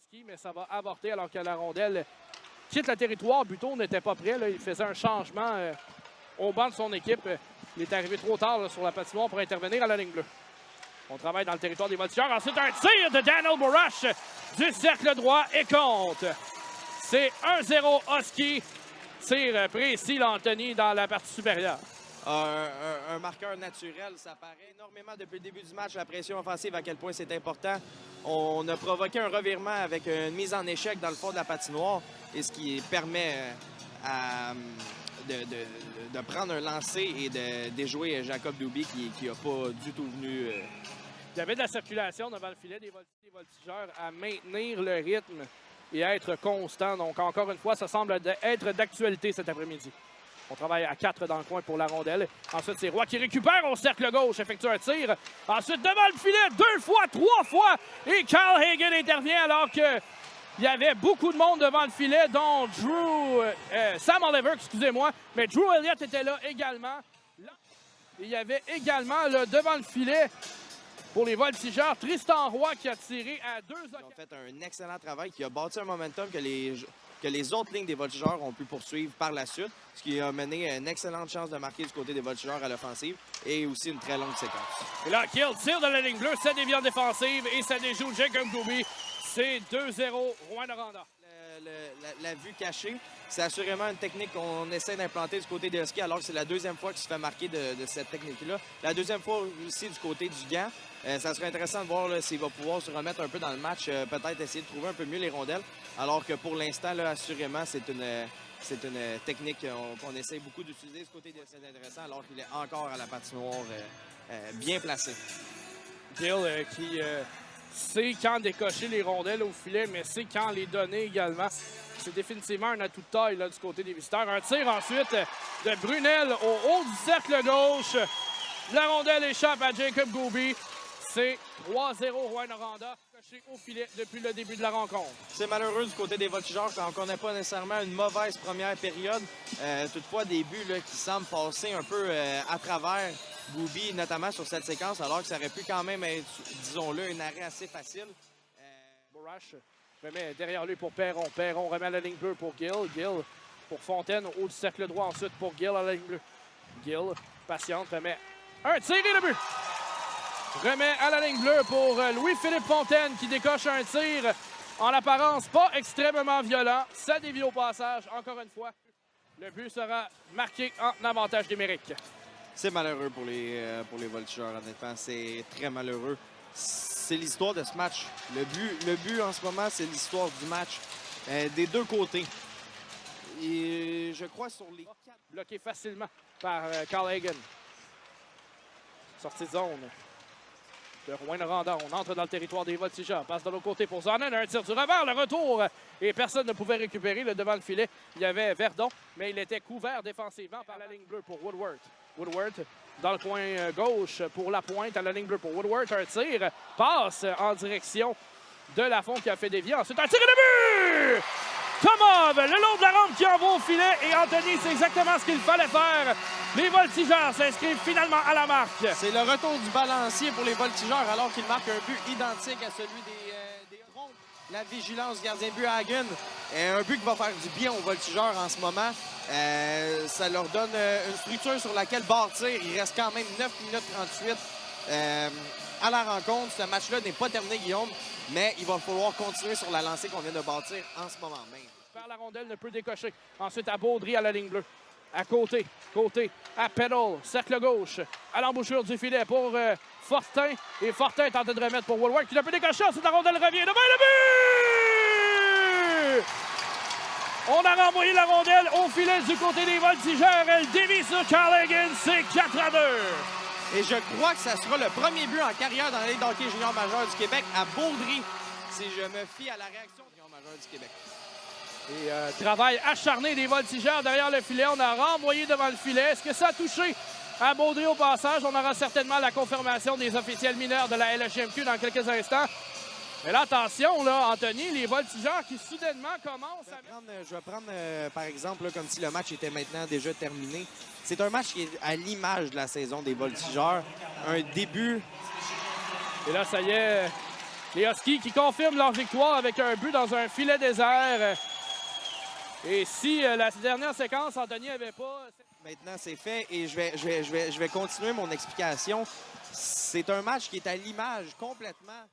Husky, mais ça va avorter alors que la rondelle quitte le territoire. Buteau n'était pas prêt. Là. Il faisait un changement au banc de son équipe. Il est arrivé trop tard là, sur la patinoire pour intervenir à la ligne bleue. On travaille dans le territoire des Voltigeurs. Ensuite, un tir de Daniel Bourash du cercle droit et compte. C'est 1-0 Husky. Tir précis, l'Anthony, dans la partie supérieure. Un marqueur naturel, ça paraît énormément depuis le début du match, la pression offensive, à quel point c'est important. On a provoqué un revirement avec une mise en échec dans le fond de la patinoire, et ce qui permet de prendre un lancer et de déjouer Jacob Doubi qui n'a pas du tout venu. Il y avait de la circulation devant le filet des Voltigeurs à maintenir le rythme et à être constant. Donc, encore une fois, ça semble être d'actualité cet après-midi. On travaille à 4 dans le coin pour la rondelle. Ensuite, c'est Roy qui récupère au cercle gauche, effectue un tir. Ensuite, devant le filet, 2 fois, 3 fois. Et Carl Hagen intervient alors qu'il y avait beaucoup de monde devant le filet, dont Sam Oliver, excusez-moi. Mais Drew Elliott était là également. Il y avait également là, devant le filet, pour les Voltigeurs, Tristan Roy qui a tiré à 2 occasions. Ils ont fait un excellent travail qui a bâti un momentum que les autres lignes des Voltigeurs ont pu poursuivre par la suite, ce qui a mené à une excellente chance de marquer du côté des Voltigeurs à l'offensive et aussi une très longue séquence. Et là, Kill tire de la ligne bleue, ça dévie en défensive et ça déjoue Jacob Doubi. C'est 2-0 Rouyn-Noranda. La vue cachée, c'est assurément une technique qu'on essaie d'implanter du côté des Huskies, alors que c'est la deuxième fois qu'il se fait marquer de cette technique-là. La deuxième fois aussi du côté du gant. Ça serait intéressant de voir s'il va pouvoir se remettre un peu dans le match, peut-être essayer de trouver un peu mieux les rondelles, alors que pour l'instant, assurément, c'est une technique qu'on essaie beaucoup d'utiliser. Ce côté c'est intéressant, alors qu'il est encore à la patinoire bien placé. Gill qui sait quand décocher les rondelles au filet, mais sait quand les donner également. C'est définitivement un atout de taille là, du côté des visiteurs. Un tir ensuite de Brunel au haut du cercle gauche. La rondelle échappe à Jacob Doubi. C'est 3-0 Rouyn-Noranda, coché au filet depuis le début de la rencontre. C'est malheureux du côté des Voltigeurs qu'on ne connaît pas nécessairement une mauvaise première période. Toutefois, des buts là, qui semblent passer un peu à travers Doubi, notamment sur cette séquence, alors que ça aurait pu quand même être, disons-le, un arrêt assez facile. Bourash remet derrière lui pour Perron. Perron remet à la ligne bleue pour Gill. Gill pour Fontaine au haut du cercle droit ensuite pour Gill à la ligne bleue. Gill, patiente, remet un tir et le but. Remet à la ligne bleue pour Louis-Philippe Fontaine qui décoche un tir en apparence pas extrêmement violent. Ça dévie au passage, encore une fois. Le but sera marqué en avantage numérique. C'est malheureux pour les Voltigeurs, honnêtement. C'est très malheureux. C'est l'histoire de ce match. Le but en ce moment, c'est l'histoire du match des deux côtés. Et je crois sur les 4... Bloqué facilement par Carl Hagen. Sortie de zone de Rouyn-Noranda. On entre dans le territoire des Voltigeurs. Passe de l'autre côté pour Zanen. Un tir du revers. Le retour. Et personne ne pouvait récupérer. Devant le filet, il y avait Verdon. Mais il était couvert défensivement par la ligne bleue pour Woodward. Woodward dans le coin gauche pour la pointe à la ligne bleue pour Woodward. Un tir. Passe en direction de Lafont qui a fait dévier. Ensuite, un tir et le but! Tomov, le long de la rampe qui envoie au filet. Et Anthony, c'est exactement ce qu'il fallait faire. Les Voltigeurs s'inscrivent finalement à la marque. C'est le retour du balancier pour les Voltigeurs alors qu'ils marquent un but identique à celui des Ronds. La vigilance du gardien de but Hagen. Un but qui va faire du bien aux Voltigeurs en ce moment. Ça leur donne une structure sur laquelle bâtir. Il reste quand même 9 minutes 38 à la rencontre. Ce match-là n'est pas terminé, Guillaume, mais il va falloir continuer sur la lancée qu'on vient de bâtir en ce moment même. Par la rondelle ne peut décocher. Ensuite à Baudry à la ligne bleue. À côté, à Peddle, cercle gauche, à l'embouchure du filet pour Fortin. Et Fortin tente de remettre pour Woodward qui ne peut décocher. Ensuite la rondelle revient. Devant le but! On a renvoyé la rondelle au filet du côté des Voltigeurs. Elle dévie sur Carl Hagen. C'est 4-2. Et je crois que ça sera le premier but en carrière dans la Ligue d'hockey junior majeur du Québec à Baudry, si je me fie à la réaction junior majeur du Québec. Et travail acharné des Voltigeurs derrière le filet. On a renvoyé devant le filet. Est-ce que ça a touché à Baudry au passage? On aura certainement la confirmation des officiels mineurs de la LHJMQ dans quelques instants. Mais là, attention, là, Anthony, les Voltigeurs qui soudainement commencent à... Je vais prendre par exemple, là, comme si le match était maintenant déjà terminé. C'est un match qui est à l'image de la saison des Voltigeurs. Un début. Et là, ça y est, Les Huskies qui confirment leur victoire avec un but dans un filet désert. Et si la dernière séquence, Anthony n'avait pas... Maintenant, c'est fait et je vais continuer mon explication. C'est un match qui est à l'image complètement